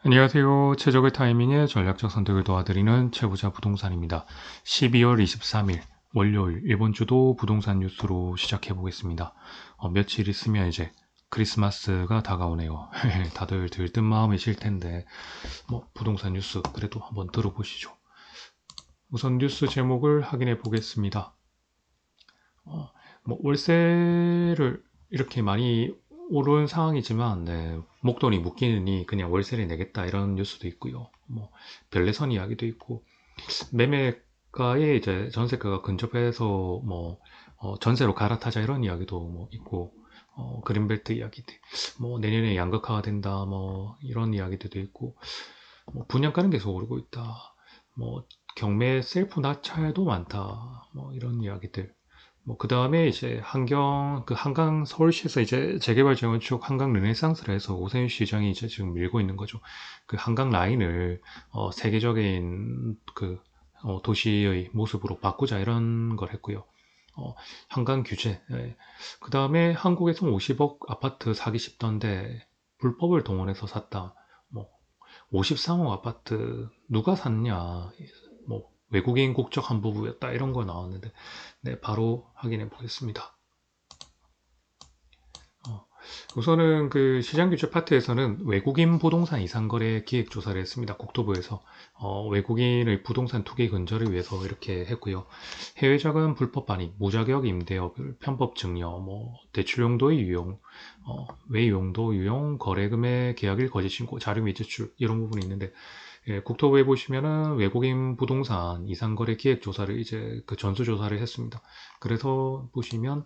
안녕하세요. 최적의 타이밍에 전략적 선택을 도와드리는 최부자 부동산입니다. 12월 23일 월요일 이번 주도 부동산 뉴스로 시작해 보겠습니다. 며칠 있으면 이제 크리스마스가 다가오네요. 다들 들뜬 마음이실 텐데 부동산 뉴스 그래도 한번 들어보시죠. 우선 뉴스 제목을 확인해 보겠습니다. 월세를 이렇게 많이 오른 상황이지만 목돈이 묶이느니 그냥 월세를 내겠다 이런 뉴스도 있고요. 별내선 이야기도 있고 매매가에 이제 전세가가 근접해서 전세로 갈아타자 이런 이야기도 있고 그린벨트 이야기들 내년에 양극화가 된다 이런 이야기들도 있고 분양가는 계속 오르고 있다. 뭐 경매 셀프 낙찰도 많다. 이런 이야기들. 그 다음에 이제 한강 서울시에서 이제 재개발 재건축 한강 르네상스를 해서 오세훈 시장이 이제 지금 밀고 있는 거죠. 그 한강 라인을 세계적인 도시의 모습으로 바꾸자 이런 걸 했고요. 한강 규제. 그 다음에 한국에서 50억 아파트 사기 싶던데 불법을 동원해서 샀다. 뭐 53억 아파트 누가 샀냐? 외국인 국적 한 부부였다 이런 거 나왔는데 바로 확인해 보겠습니다. 어, 우선은 그 시장규제 파트에서는 외국인 부동산 이상거래 기획 조사를 했습니다. 국토부에서 외국인의 부동산 투기 근절을 위해서 이렇게 했고요. 해외 자금 불법 반입, 무자격 임대업, 편법 증여, 대출 용도의 유용, 외 용도 유용, 거래금의 계약일 거짓 신고, 자료 미제출 이런 부분이 있는데 국토부에 보시면은 외국인 부동산 이상거래 기획 조사를 이제 그 전수 조사를 했습니다. 그래서 보시면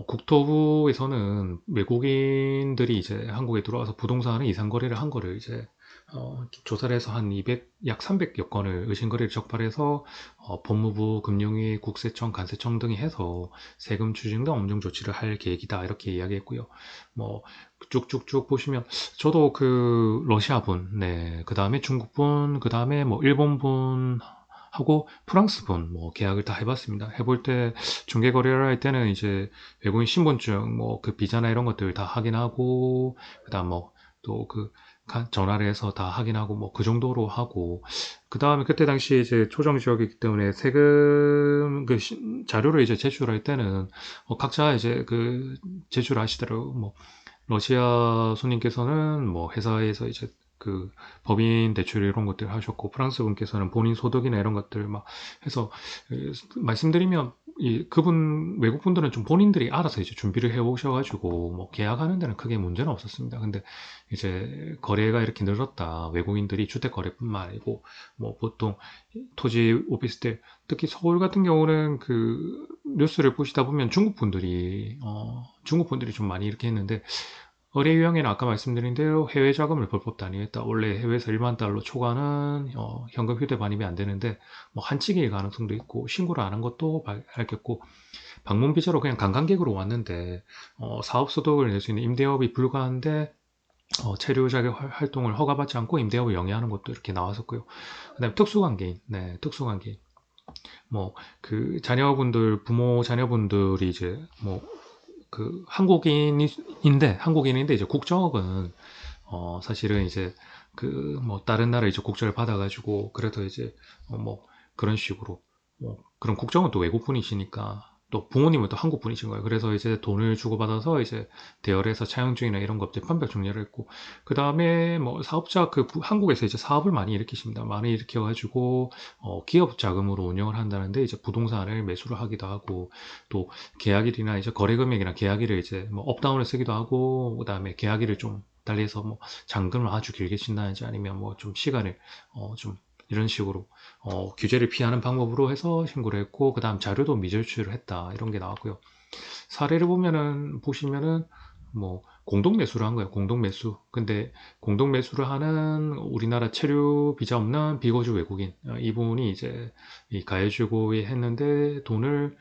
국토부에서는 외국인들이 이제 한국에 들어와서 부동산의 이상 거래를 한 거를 이제 조사를 해서 약 300여 건을 의심거래를 적발해서 법무부, 금융위, 국세청, 관세청 등이 해서 세금 추징 등 엄중 조치를 할 계획이다 이렇게 이야기했고요. 뭐 쭉쭉쭉 보시면 저도 그 러시아분, 그 다음에 중국분, 그 다음에 일본분 하고 프랑스분 계약을 다 해봤습니다. 해볼 때 중개 거래를 할 때는 이제 외국인 신분증 그 비자나 이런 것들 다 확인하고 그다음 또 전화를 해서 다 확인하고 그 정도로 하고 그 다음에 그때 당시 이제 초정 지역이기 때문에 세금 자료를 이제 제출할 때는 각자 이제 제출하시더라고 러시아 손님께서는 회사에서 이제 법인 대출 이런 것들 하셨고 프랑스 분께서는 본인 소득이나 이런 것들 막 해서 말씀드리면 그분 외국 분들은 좀 본인들이 알아서 이제 준비를 해 오셔가지고 계약하는 데는 크게 문제는 없었습니다. 근데 이제 거래가 이렇게 늘었다 외국인들이 주택 거래뿐만 아니고 보통 토지 오피스텔 특히 서울 같은 경우는 그 뉴스를 보시다 보면 중국 분들이 좀 많이 이렇게 했는데 거래 유형에는 아까 말씀드린 대로 해외 자금을 불법 단위했다. 원래 해외에서 1만 달러 초과는 현금 휴대 반입이 안 되는데 한cik일 가능성도 있고 신고를 안 한 것도 밝혔고 방문 비자로 그냥 관광객으로 왔는데 사업 소득을 낼 수 있는 임대업이 불가한데 체류 자격 활동을 허가받지 않고 임대업을 영위하는 것도 이렇게 나왔었고요. 그다음에 특수관계인, 특수관계인. 부모 자녀분들이 이제 한국인인데 이제 국적은 사실은 이제 다른 나라 이제 국적을 받아가지고 그래도 이제 그런 식으로 그런 국적은 또 외국 분이시니까 또 부모님은 또 한국 분이신 거예요. 그래서 이제 돈을 주고받아서 이제 대여해서 차용증이나 이런 것들 판별 종료를 했고 그 다음에 사업자 한국에서 이제 사업을 많이 일으키십니다. 많이 일으켜가지고 기업 자금으로 운영을 한다는데 이제 부동산을 매수를 하기도 하고 또 계약일이나 이제 거래 금액이나 계약일을 이제 업다운을 쓰기도 하고 그다음에 계약일을 좀 달리해서 잔금을 아주 길게 친다든지 아니면 좀 시간을 좀 이런 식으로 규제를 피하는 방법으로 해서 신고를 했고 그 다음 자료도 미제출을 했다 이런 게 나왔고요. 사례를 보시면은 공동 매수를 한 거예요. 공동 매수. 근데 공동 매수를 하는 우리나라 체류 비자 없는 비거주 외국인 이분이 이제 이 가해주고 했는데 돈을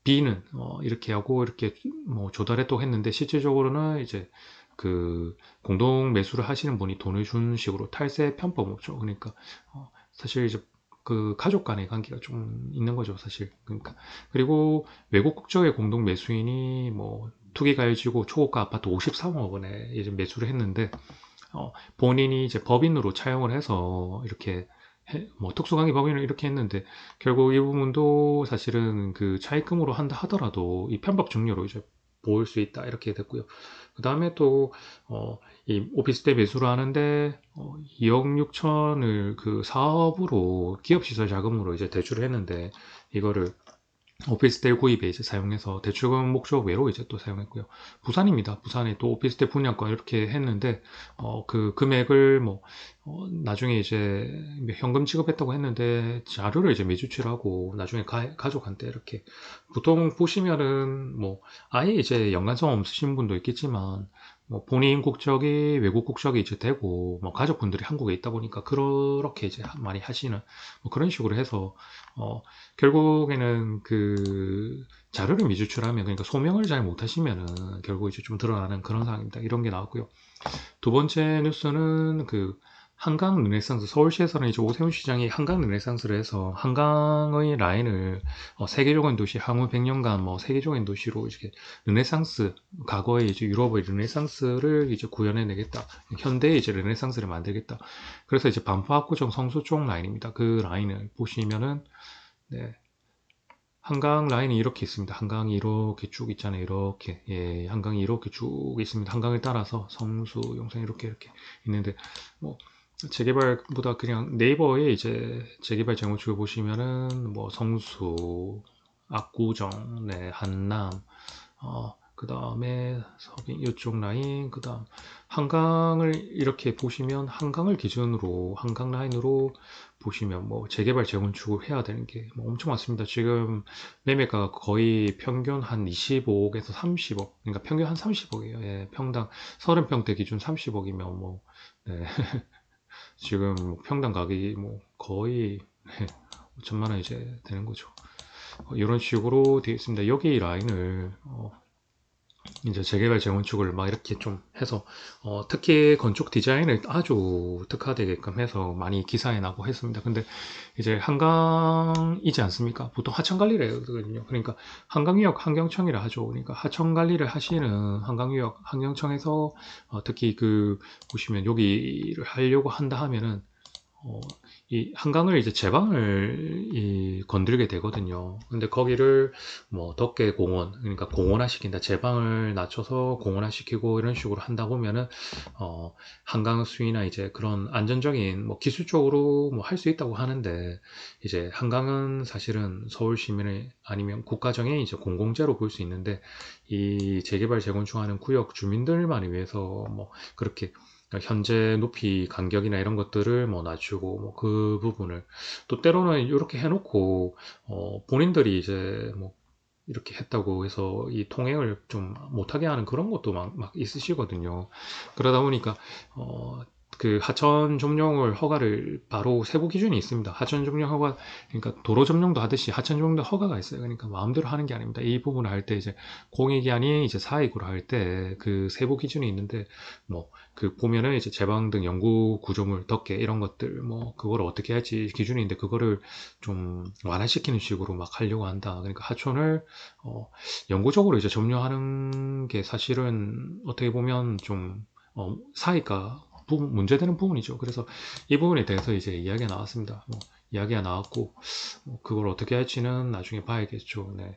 B는 이렇게 하고 이렇게 조달해 또 했는데 실질적으로는 이제 공동 매수를 하시는 분이 돈을 준 식으로 탈세 편법이죠. 그러니까 사실 이제 가족 간의 관계가 좀 있는 거죠, 사실. 그러니까 그리고 외국 국적의 공동 매수인이 투기가해지고 초고가 아파트 53억 원에 이제 매수를 했는데 본인이 이제 법인으로 차용을 해서 이렇게 뭐 특수강의 법인을 이렇게 했는데 결국 이 부분도 사실은 그 차입금으로 한다 하더라도 이 편법 증여로 이제 보일 수 있다 이렇게 됐고요. 그 다음에 또 이 오피스텔 매수를 하는데 2억 6천을 그 사업으로 기업시설 자금으로 이제 대출을 했는데 이거를 오피스텔 구입에 이제 사용해서 대출금 목적 외로 이제 또 사용했고요. 부산입니다. 부산에 또 오피스텔 분양권 이렇게 했는데 그 금액을 뭐 나중에 이제 현금 지급했다고 했는데 자료를 이제 미주출하고 나중에 가족한테 이렇게 보통 보시면은 뭐 아예 이제 연관성 없으신 분도 있겠지만 뭐 본인 국적이 외국 국적이 이제 되고 뭐 가족분들이 한국에 있다 보니까 그렇게 이제 많이 하시는 뭐 그런 식으로 해서 결국에는 그 자료를 미제출하면 그러니까 소명을 잘 못하시면은 결국 이제 좀 드러나는 그런 상황입니다. 이런 게 나왔고요. 두 번째 뉴스는 그 한강 르네상스 서울시에서는 이제 오세훈 시장이 한강 르네상스를 해서 한강의 라인을 세계적인 도시 향후 100년간 뭐 세계적인 도시로 이렇게 르네상스 과거에 이제 유럽의 르네상스를 이제 구현해내겠다 현대의 이제 르네상스를 만들겠다 그래서 이제 반포압구정 성수 쪽 라인입니다. 그 라인을 보시면은 네. 한강 라인이 이렇게 있습니다. 한강이 이렇게 쭉 있잖아요. 이렇게. 예, 한강이 이렇게 쭉 있습니다. 한강을 따라서 성수, 용산 이렇게 있는데, 뭐, 재개발보다 그냥 네이버에 이제 재개발 재건축을 보시면은, 뭐, 성수, 압구정, 네, 한남, 그 다음에 서빙 이쪽 라인, 그 다음 한강을 이렇게 보시면 한강을 기준으로 한강 라인으로 보시면 뭐 재개발 재건축을 해야 되는 게뭐 엄청 많습니다. 지금 매매가 거의 평균 한 25억에서 30억, 그러니까 평균 한 30억이에요. 예, 평당 30평대 기준 30억이면 뭐 네, 지금 평당 가격이 뭐 거의 5천만 원 이제 되는 거죠. 이런 식으로 되어 있습니다. 여기 라인을 이제 재개발 재건축을 막 이렇게 좀 해서 특히 건축 디자인을 아주 특화되게끔 해서 많이 기사에 나고 했습니다. 근데 이제 한강이지 않습니까? 보통 하천 관리를 하거든요. 그러니까 한강유역 환경청이라 하죠. 그러니까 하천 관리를 하시는 한강유역 환경청에서 특히 그 보시면 여기를 하려고 한다 하면은 어, 이 한강을 이제 제방을 건들게 되거든요. 근데 거기를 뭐 덕계 공원, 그러니까 공원화 시킨다. 제방을 낮춰서 공원화 시키고 이런 식으로 한다 보면은 한강 수위나 이제 그런 안전적인 뭐 기술적으로 뭐 할 수 있다고 하는데 이제 한강은 사실은 서울 시민의 아니면 국가정의 이제 공공재로 볼 수 있는데 이 재개발 재건축하는 구역 주민들만을 위해서 뭐 그렇게 현재 높이 간격이나 이런 것들을 뭐 낮추고 뭐 그 부분을 또 때로는 이렇게 해놓고 본인들이 이제 뭐 이렇게 했다고 해서 이 통행을 좀 못하게 하는 그런 것도 막 있으시거든요. 그러다 보니까 그 하천 점용을 허가를 바로 세부 기준이 있습니다. 하천 점용 허가 그러니까 도로 점용도 하듯이 하천 점용도 허가가 있어요. 그러니까 마음대로 하는 게 아닙니다. 이 부분을 할 때 이제 공익이 아닌 이제 사익으로 할 때 그 세부 기준이 있는데 뭐 그 보면은 이제 제방 등 연구 구조물 덮개 이런 것들 뭐 그걸 어떻게 할지 기준인데 그거를 좀 완화시키는 식으로 막 하려고 한다. 그러니까 하천을 영구적으로 이제 점유하는 게 사실은 어떻게 보면 좀 사이가 문제되는 부분이죠. 그래서 이 부분에 대해서 이제 이야기가 나왔습니다. 뭐, 이야기가 나왔고 뭐 그걸 어떻게 할지는 나중에 봐야겠죠. 네.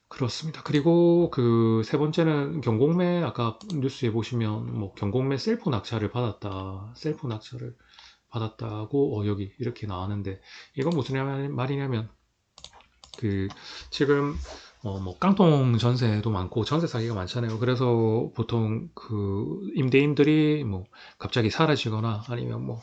그렇습니다. 그리고 그 세 번째는 경공매 아까 뉴스에 보시면 뭐 경공매 셀프 낙찰을 받았다. 셀프 낙찰을 받았다고 여기 이렇게 나왔는데 이건 무슨 말이냐면 그 지금 뭐 깡통 전세도 많고 전세 사기가 많잖아요. 그래서 보통 그 임대인들이 뭐 갑자기 사라지거나 아니면 뭐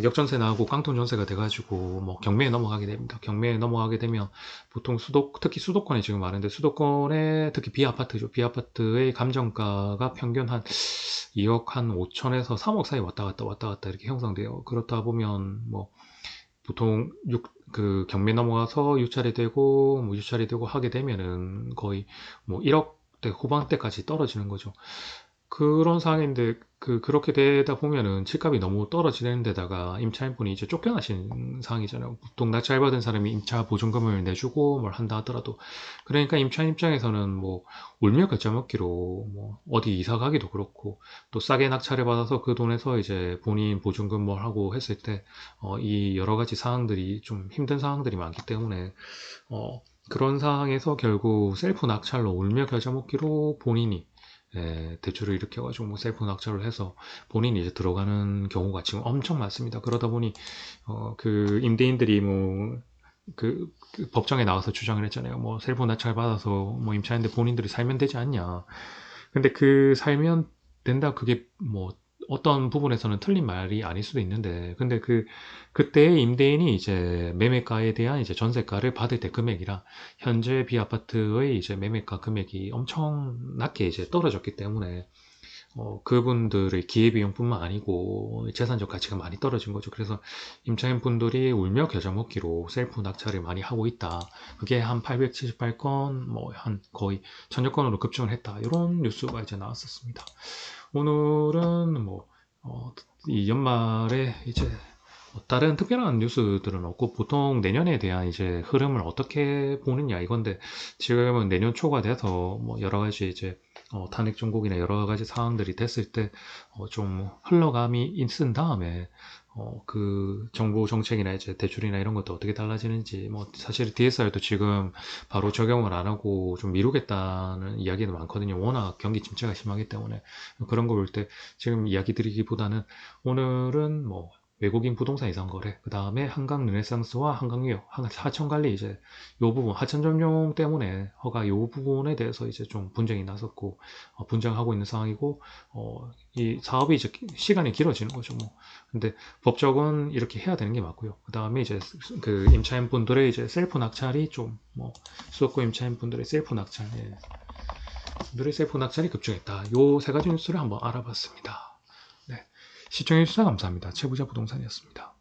역전세 나오고 깡통 전세가 돼가지고 뭐 경매에 넘어가게 됩니다. 경매에 넘어가게 되면 보통 특히 수도권에 지금 많은데 수도권에 특히 비아파트죠. 비아파트의 감정가가 평균 한 2억 한 5천에서 3억 사이 왔다 갔다 이렇게 형성돼요. 그렇다 보면 뭐 보통 그 경매 넘어가서 유찰이 되고 뭐 유찰이 되고 하게 되면은 거의 뭐 1억대 후반대까지 떨어지는 거죠. 그런 상황인데 그렇게 되다 보면은 집값이 너무 떨어지는 데다가 임차인분이 이제 쫓겨나신 상황이잖아요. 보통 낙찰 받은 사람이 임차 보증금을 내주고 뭘 한다 하더라도 그러니까 임차인 입장에서는 뭐 울며 겨자 먹기로 뭐 어디 이사 가기도 그렇고 또 싸게 낙찰을 받아서 그 돈에서 이제 본인 보증금 뭘 하고 했을 때 이 여러 가지 상황들이 좀 힘든 상황들이 많기 때문에 그런 상황에서 결국 셀프 낙찰로 울며 겨자 먹기로 본인이 대출을 일으켜가지고 뭐 셀프 낙찰을 해서 본인이 이제 들어가는 경우가 지금 엄청 많습니다. 그러다 보니 그 임대인들이 뭐 그 법정에 나와서 주장을 했잖아요. 뭐 셀프 낙찰 받아서 뭐 임차인들 본인들이 살면 되지 않냐. 근데 그 살면 된다 그게 뭐 어떤 부분에서는 틀린 말이 아닐 수도 있는데 근데 그때의 임대인이 이제 매매가에 대한 이제 전세가를 받을 때 금액이랑 현재 비아파트의 이제 매매가 금액이 엄청 낮게 이제 떨어졌기 때문에 그분들의 기회비용뿐만 아니고 재산적 가치가 많이 떨어진 거죠. 그래서 임차인분들이 울며 겨자 먹기로 셀프 낙찰을 많이 하고 있다. 그게 한 878건, 뭐 한 거의 1000여 건으로 급증을 했다. 이런 뉴스가 이제 나왔었습니다. 오늘은 뭐 이 연말에 이제 뭐 다른 특별한 뉴스들은 없고 보통 내년에 대한 이제 흐름을 어떻게 보느냐 이건데 지금은 내년 초가 돼서 뭐 여러 가지 이제 탄핵 정국이나 여러 가지 상황들이 됐을 때 좀 흘러감이 있은 다음에 그 정부 정책이나 이제 대출이나 이런 것도 어떻게 달라지는지 뭐 사실 DSR도 지금 바로 적용을 안 하고 좀 미루겠다는 이야기도 많거든요. 워낙 경기 침체가 심하기 때문에 그런 거 볼 때 지금 이야기 드리기보다는 오늘은 뭐 외국인 부동산 이상 거래, 그 다음에 한강 르네상스와 한강유역, 하천 관리 이제 요 부분, 하천 점용 때문에 허가 요 부분에 대해서 이제 좀 분쟁이 났었고 분쟁하고 있는 상황이고 이 사업이 이제 시간이 길어지는 거죠. 뭐 근데 법적은 이렇게 해야 되는 게 맞고요. 그 다음에 이제 그 임차인 분들의 이제 셀프 낙찰이 좀 뭐 수도권 임차인 분들의 셀프 낙찰, 분들의 셀프 낙찰이 급증했다. 요 세 가지 뉴스를 한번 알아봤습니다. 네. 시청해주셔서 감사합니다. 최부자 부동산이었습니다.